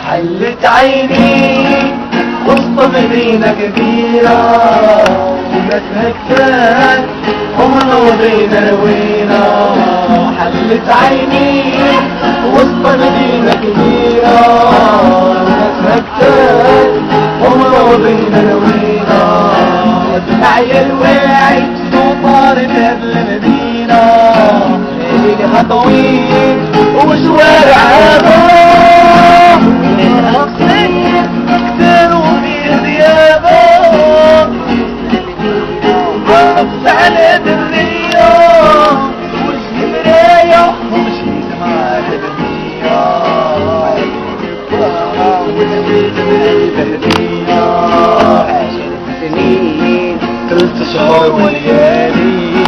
حلت عيني وسط مدينة كبيرة وجاتها كتاب ومنوضين روينا. حلت عيني وسط مدينة كبيرة وجاتها كتاب ومنوضين روينا. دمعي الواعي وطارت قبل المدينة ليلها طويل وشوارعها ضاق منها قصير كتير وفيه ديابة وقفت على درية وجهي مراية ومشيت مع البهدية وجهي بالبهدية. عشرة سنين 3 شهور وليالي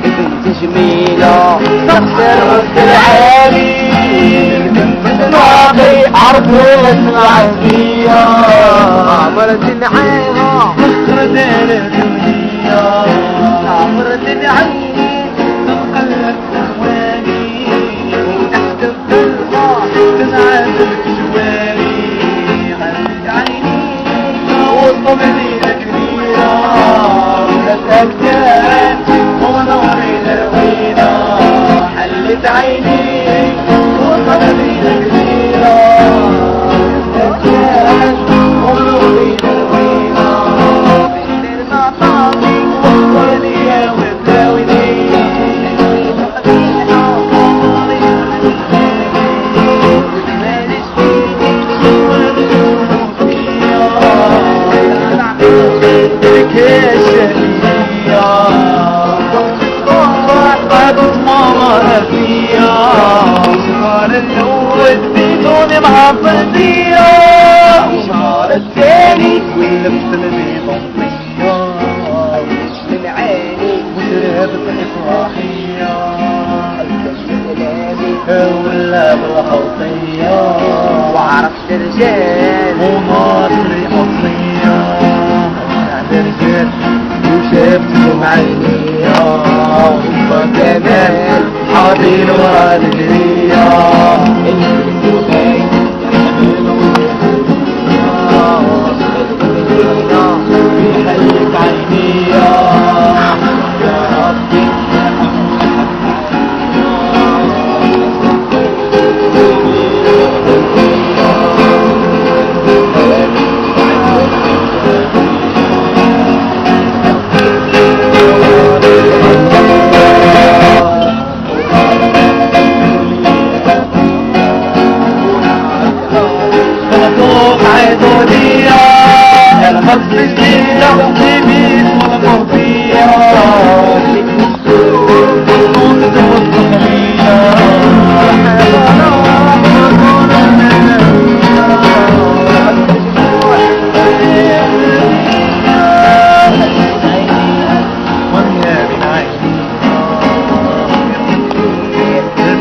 بنت جميلة تخسر وسط العالي ناقي عرفت العزية عبرت معاها مخر دار الدنيا. عبرت معاها تنقلب أهوالي وتحت الضلمة تنعزل جوالي. حلت عيني وسط مدينة كبيرة وجاتها كتاب ومنورين روينا. حلت عيني وسط مدينة كبيرة وجاتها كتاب ومنورين روينا. بين المعطاوي والدنيا والداويني وديتوني محافظية وشعر الثاني ولبس البيضانية من عيني وشربت الإفراحية ولا بالخلطية وعرفت رجال وناصري أصلية. عند رجال وشافتهم عينية وكمان حاضر والجرية بيحلك عينية يا ربي. الخط جديدة وحبيب والمرضية نوض والصخرية ويا من عيني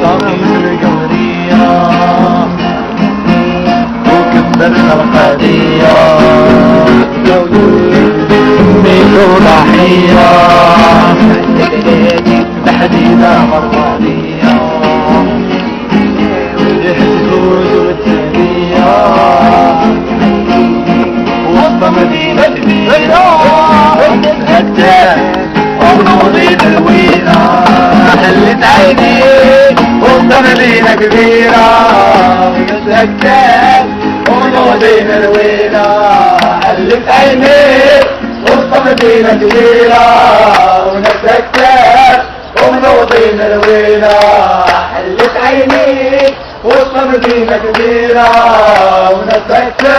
طعم القمرية وكبرنا القضية ميلو ضحية بحديدة مرضية يحسدوش والتهدية وسط مدينة كبيرة أكتاب ومنوضين الوينة. حلت عيني وسط مدينة كبيرة أكتاب ومنوضين الوينة. حلت عيني وسط مدينة كبيرة وناس أكتاب ومنوضين الوينة. حلت عيني وسط مدينة كبيرة وناس أكتاب